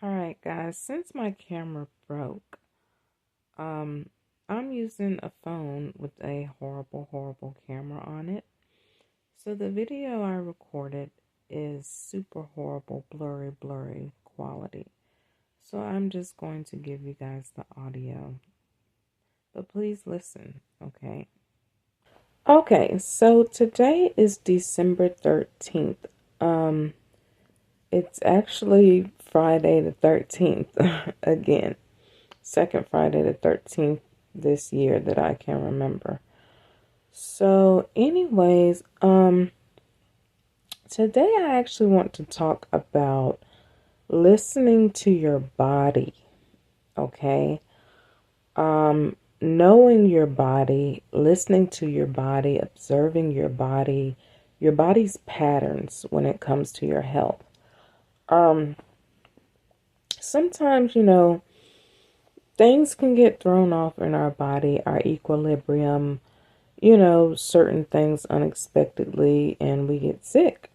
Alright guys, since my camera broke, um, I'm using a phone with a horrible camera on it. So the video I recorded is super horrible, blurry quality. So I'm just going to give you guys the audio. But please listen, okay? Okay, so today is December 13th. Um, it's actually Friday the 13th again. Second Friday the 13th this year that I can remember. So anyways, today I actually want to talk about listening to your body, okay? Knowing your body, listening to your body, observing your body's patterns when it comes to your health. Um, Sometimes, things can get thrown off in our body, our equilibrium, certain things unexpectedly, and we get sick.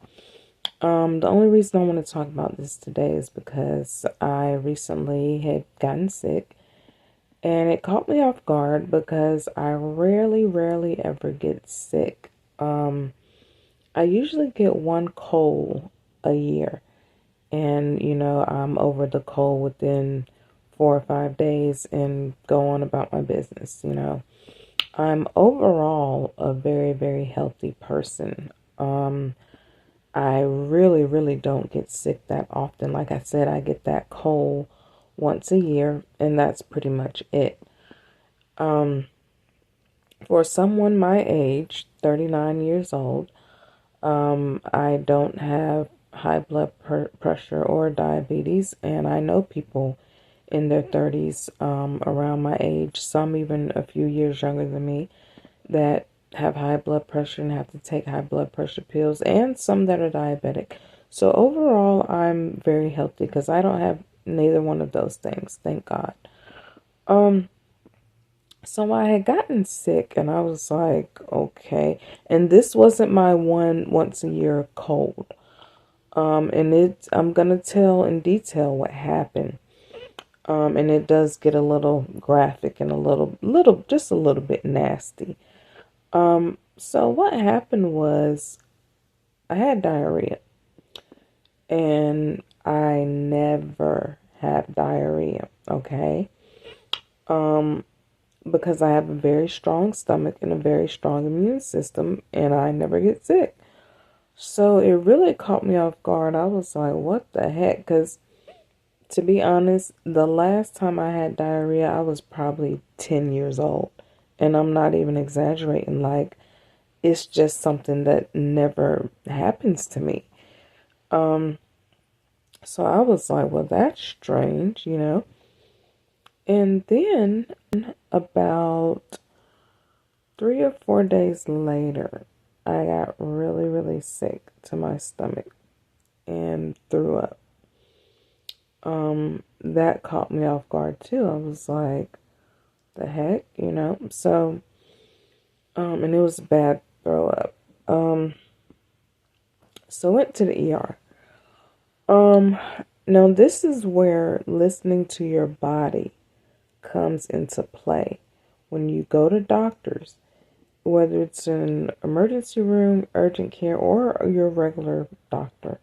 The only reason I want to talk about this today is because I recently had gotten sick, and it caught me off guard because I rarely ever get sick. I usually get one cold a year, and I'm over the cold within 4 or 5 days and go on about my business. I'm overall a very healthy person. I really don't get sick that often. Like I said, I get that cold once a year, and that's pretty much it. Um, for someone my age, 39 years old, I don't have high blood pressure or diabetes, and I know people in their 30s, around my age, some even a few years younger than me, that have high blood pressure and have to take high blood pressure pills, and some that are diabetic. So overall, I'm very healthy because I don't have neither one of those things, thank God. Um, so I had gotten sick and I was like, okay. And this wasn't my one once a year cold. I'm gonna tell in detail what happened. And it does get a little graphic and just a little bit nasty. So what happened was I had diarrhea, and I never have diarrhea, okay? Um, because I have a very strong stomach and a very strong immune system, and I never get sick. So it really caught me off guard. I was like, what the heck? Because to be honest, the last time I had diarrhea, I was probably 10 years old. And I'm not even exaggerating. Like, it's just something that never happens to me. Um, so I was like, well, that's strange. And then about 3 or 4 days later, I got really sick to my stomach and threw up. That caught me off guard too. I was like, the heck? So, and it was a bad throw up. So I went to the ER. Um, Now this is where listening to your body comes into play. When you go to doctors, whether it's an emergency room, urgent care, or your regular doctor,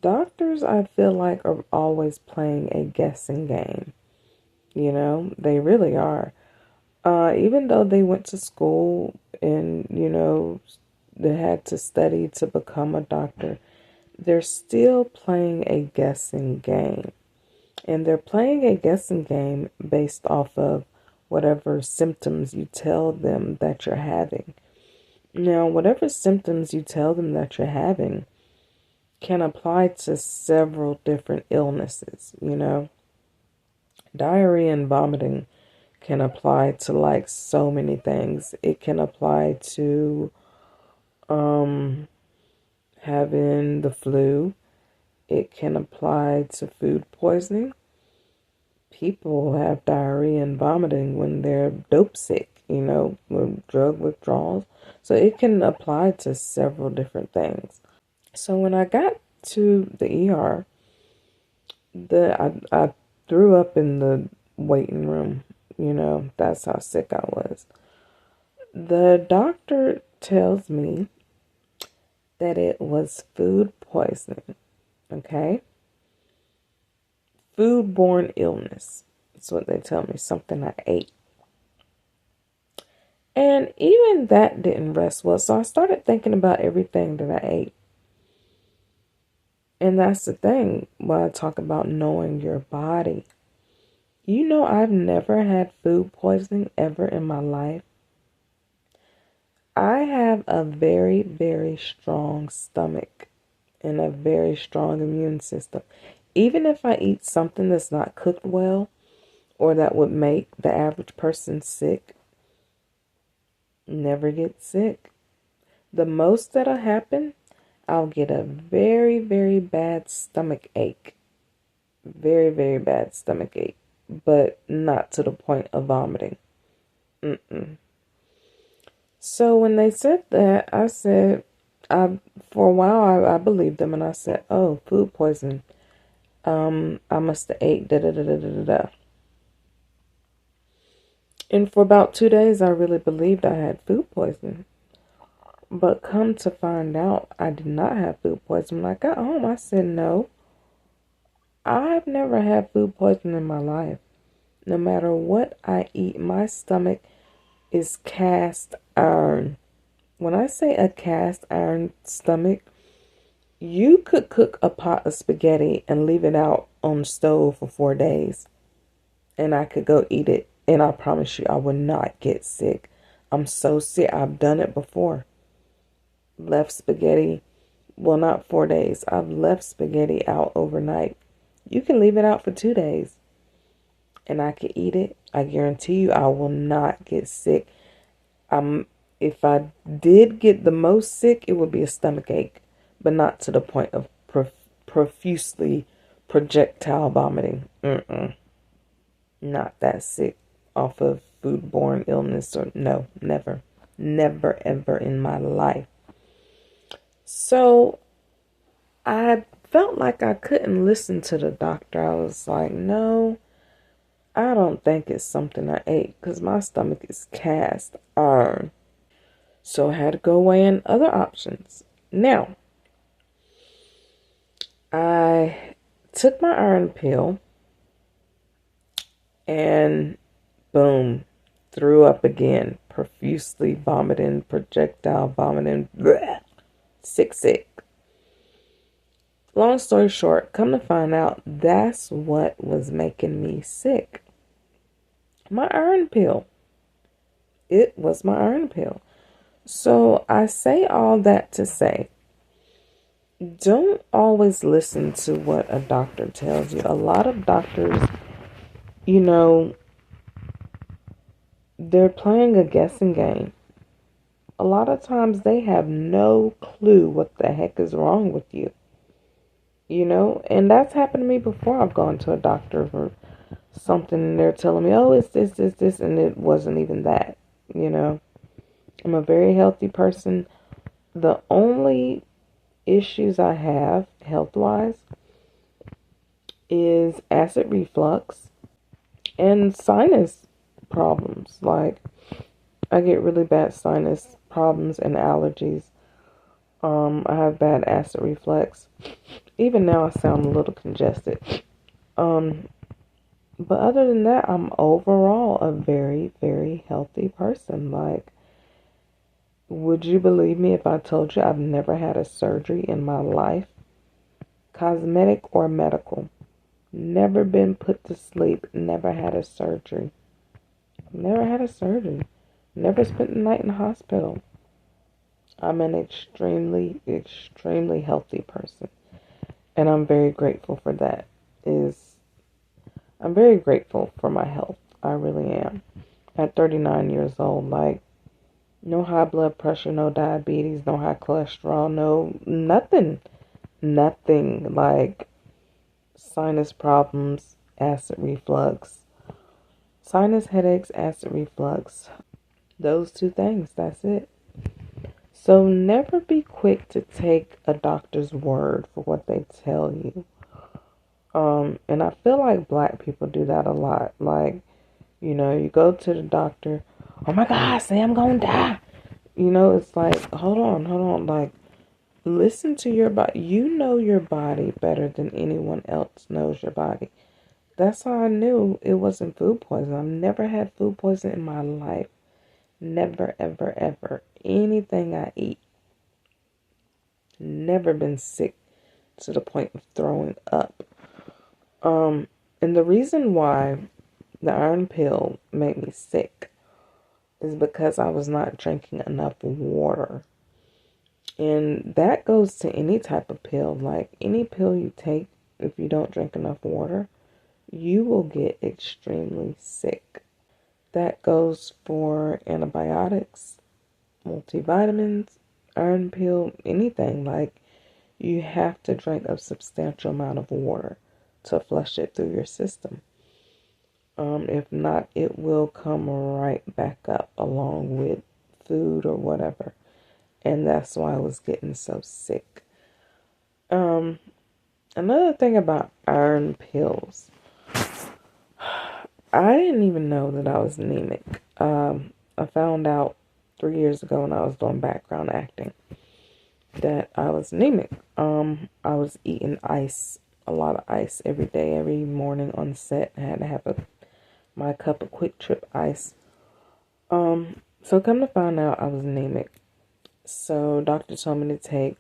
doctors I feel like are always playing a guessing game. They really are. Even though they went to school and, they had to study to become a doctor, they're still playing a guessing game. And they're playing a guessing game based off of whatever symptoms you tell them that you're having. Now, whatever symptoms you tell them that you're having can apply to several different illnesses. Diarrhea and vomiting can apply to like so many things. It can apply to having the flu. It can apply to food poisoning. People have diarrhea and vomiting when they're dope sick, with drug withdrawals. So it can apply to several different things. So when I got to the ER, I threw up in the waiting room. That's how sick I was. The doctor tells me that it was food poisoning. Okay? Foodborne illness. That's what they tell me. Something I ate. And even that didn't rest well. So I started thinking about everything that I ate. And that's the thing when I talk about knowing your body. I've never had food poisoning ever in my life. I have a very, very strong stomach and a very strong immune system. Even if I eat something that's not cooked well or that would make the average person sick, never get sick. The most that'll happen, I'll get a very, very bad stomach ache. Very, very bad stomach ache. But not to the point of vomiting. Mm-mm. So when they said that, I said, for a while I believed them, and I said, "Oh, food poisoning. I must have ate da da da da da da." And for about 2 days, I really believed I had food poisoning. But come to find out, I did not have food poisoning. When I got home, I said, "No, I've never had food poisoning in my life. No matter what I eat, my stomach is cast iron." When I say a cast iron stomach, you could cook a pot of spaghetti and leave it out on the stove for 4 days, and I could go eat it, and I promise you I would not get sick. I'm so sick. I've done it before. Left spaghetti, well, not 4 days. I've left spaghetti out overnight. You can leave it out for 2 days, and I could eat it. I guarantee you I will not get sick. If I did get the most sick, it would be a stomach ache, but not to the point of profusely projectile vomiting. Not that sick off of foodborne illness, or no, never. Never ever in my life. So I felt like I couldn't listen to the doctor. I was like, no, I don't think it's something I ate because my stomach is cast iron. So I had to go weigh in other options. Now, I took my iron pill and boom, threw up again, profusely vomiting, projectile vomiting, bleh, sick. Long story short, come to find out, that's what was making me sick. My iron pill. It was my iron pill. So I say all that to say, don't always listen to what a doctor tells you. A lot of doctors, they're playing a guessing game. A lot of times they have no clue what the heck is wrong with you. And that's happened to me before. I've gone to a doctor for something and they're telling me, oh, it's this, and it wasn't even that. I'm a very healthy person. The only issues I have health-wise is acid reflux and sinus problems. Like, I get really bad sinus problems and allergies. I have bad acid reflux. Even now I sound a little congested. But other than that, I'm overall a very, very healthy person. Like, would you believe me if I told you I've never had a surgery in my life? Cosmetic or medical. Never been put to sleep. Never had a surgery. Never had a surgery. Never spent the night in the hospital. I'm an extremely, extremely healthy person. And I'm very grateful for that. I'm very grateful for my health. I really am. At 39 years old, like, no high blood pressure, no diabetes, no high cholesterol, no, nothing. Nothing. Like, sinus problems, acid reflux. Sinus headaches, acid reflux. Those two things, that's it. So never be quick to take a doctor's word for what they tell you. And I feel like black people do that a lot. Like, you go to the doctor, oh my God, say I'm gonna die. It's like, hold on. Like, listen to your body. You know your body better than anyone else knows your body. That's how I knew it wasn't food poisoning. I've never had food poisoning in my life. Never, ever, ever. Anything I eat. Never been sick to the point of throwing up. And the reason why the iron pill made me sick is because I was not drinking enough water. And that goes to any type of pill. Like any pill you take, if you don't drink enough water, you will get extremely sick. That goes for antibiotics, multivitamins, iron pill, anything. Like you have to drink a substantial amount of water to flush it through your system. If not, it will come right back up along with food or whatever. And that's why I was getting so sick. Another thing about iron pills, I didn't even know that I was anemic. I found out 3 years ago when I was doing background acting that I was anemic. I was eating ice, a lot of ice every day, every morning on set. I had to have my cup of Quick Trip ice. So come to find out I was anemic. So doctor told me to take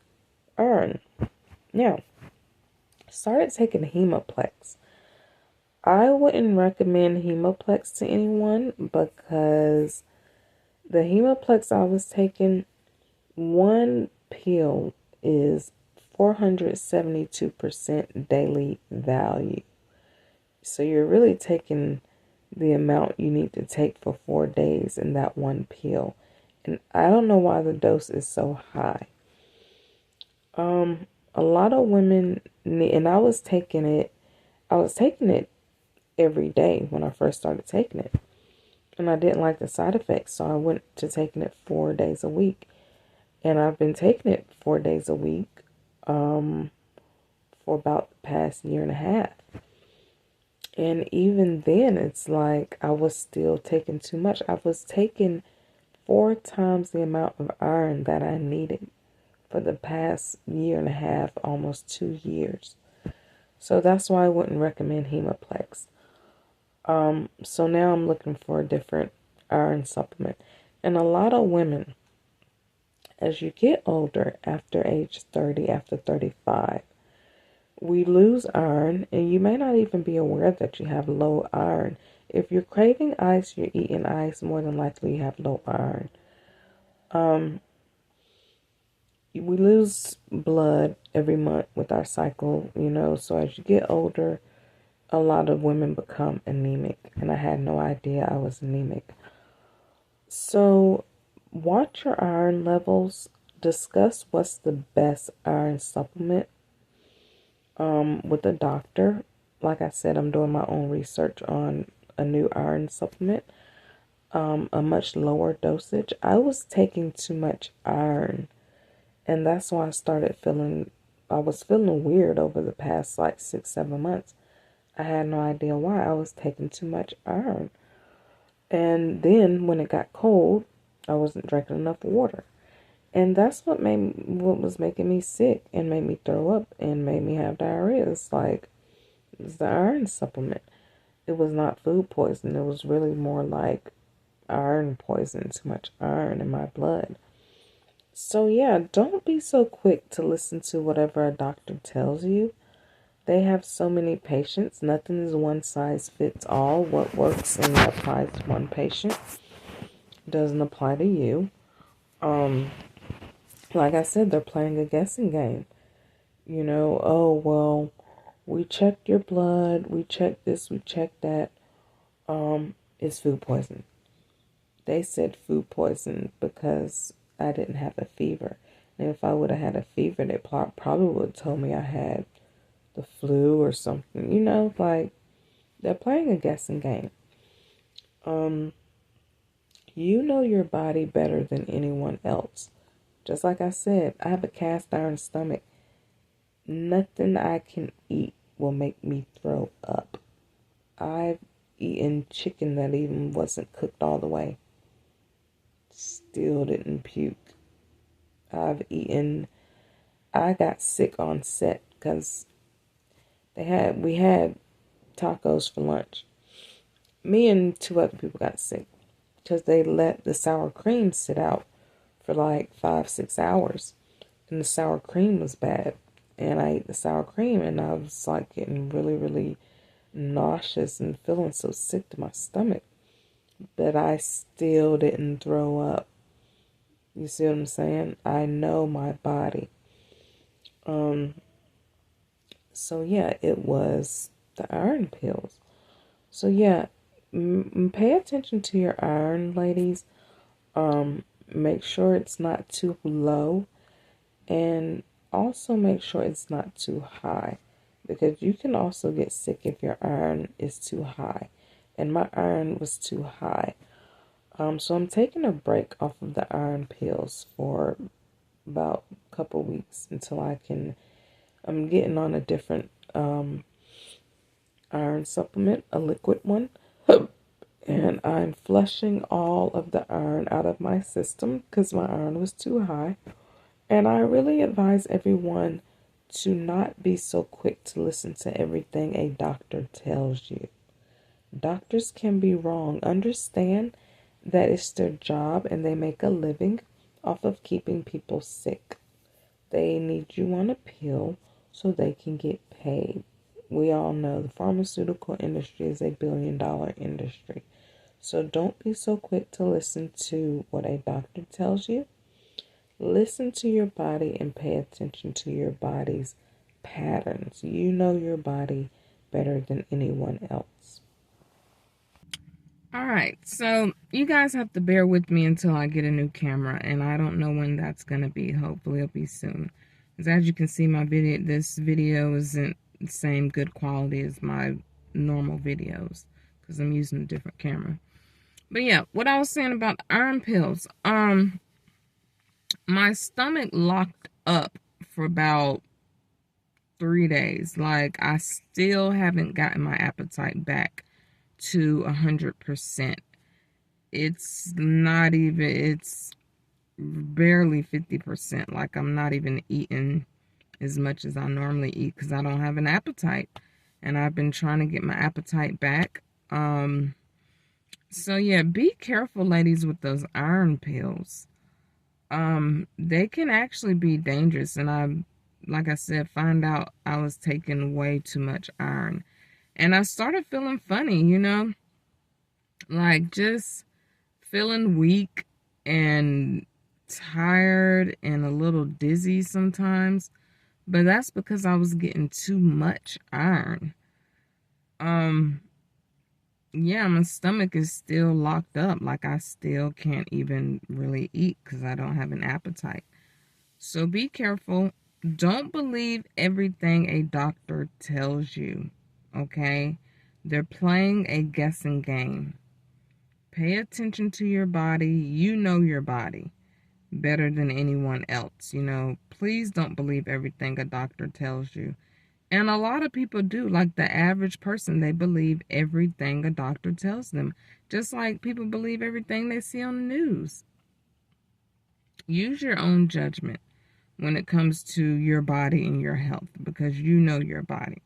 iron. Now, started taking Hemoplex. I wouldn't recommend Hemoplex to anyone because the Hemoplex I was taking, one pill is 472% daily value. So you're really taking the amount you need to take for 4 days in that one pill. And I don't know why the dose is so high. A lot of women need, and I was taking it every day when I first started taking it. And I didn't like the side effects, so I went to taking it 4 days a week. And I've been taking it 4 days a week for about the past year and a half. And even then, it's like I was still taking too much. I was taking 4 times the amount of iron that I needed for the past year and a half, almost 2 years. So that's why I wouldn't recommend Hemoplex. So now I'm looking for a different iron supplement. And a lot of women, as you get older, after age 30, after 35, we lose iron, and you may not even be aware that you have low iron. If you're craving ice, you're eating ice, more than likely you have low iron. We lose blood every month with our cycle, so as you get older, a lot of women become anemic, and I had no idea I was anemic. So watch your iron levels, discuss what's the best iron supplement with a doctor. Like I said, I'm doing my own research on a new iron supplement, a much lower dosage. I was taking too much iron, and that's why I was feeling weird over the past like 6-7 months. I had no idea why. I was taking too much iron. And then when it got cold, I wasn't drinking enough water. And that's what was making me sick and made me throw up and made me have diarrhea. It's like, it's the iron supplement. It was not food poisoning. It was really more like iron poisoning, too much iron in my blood. So yeah, don't be so quick to listen to whatever a doctor tells you. They have so many patients. Nothing is one size fits all. What works and applies to one patient doesn't apply to you. Like I said, they're playing a guessing game. Oh, well, we checked your blood, we checked this, we checked that. It's food poisoning. They said food poisoning because I didn't have a fever. And if I would have had a fever, they probably would have told me I had the flu or something. Like, they're playing a guessing game. You know your body better than anyone else. Just like I said, I have a cast iron stomach. Nothing I can eat will make me throw up. I've eaten chicken that even wasn't cooked all the way. Still didn't puke. I got sick on set because we had tacos for lunch. Me and two other people got sick because they let the sour cream sit out for like 5, 6 hours. And the sour cream was bad. And I ate the sour cream and I was like getting really, really nauseous and feeling so sick to my stomach. But I still didn't throw up. You see what I'm saying? I know my body. So yeah, it was the iron pills. So yeah, pay attention to your iron, ladies. Make sure it's not too low, and also make sure it's not too high, because you can also get sick if your iron is too high. And my iron was too high. So I'm taking a break off of the iron pills for about a couple weeks until I'm getting on a different iron supplement, a liquid one. And I'm flushing all of the iron out of my system because my iron was too high. And I really advise everyone to not be so quick to listen to everything a doctor tells you. Doctors can be wrong. Understand that it's their job and they make a living off of keeping people sick. They need you on a pill so they can get paid. We all know the pharmaceutical industry is a billion-dollar industry. So don't be so quick to listen to what a doctor tells you. Listen to your body and pay attention to your body's patterns. You know your body better than anyone else. All right, so you guys have to bear with me until I get a new camera, and I don't know when that's going to be. Hopefully it'll be soon. Because as you can see, this video isn't the same good quality as my normal videos because I'm using a different camera. But yeah, what I was saying about iron pills. My stomach locked up for about 3 days. Like, I still haven't gotten my appetite back to 100%. It's not even, it's barely 50%. Like, I'm not even eating as much as I normally eat because I don't have an appetite. And I've been trying to get my appetite back. So yeah, be careful, ladies, with those iron pills. They can actually be dangerous, and like I said, find out I was taking way too much iron. And I started feeling funny, like just feeling weak and tired and a little dizzy sometimes. But that's because I was getting too much iron. Yeah, my stomach is still locked up. Like, I still can't even really eat because I don't have an appetite. So be careful. Don't believe everything a doctor tells you, okay? They're playing a guessing game. Pay attention to your body. You know your body better than anyone else. Please don't believe everything a doctor tells you. And a lot of people do. Like the average person, they believe everything a doctor tells them. Just like people believe everything they see on the news. Use your own judgment when it comes to your body and your health, because you know your body.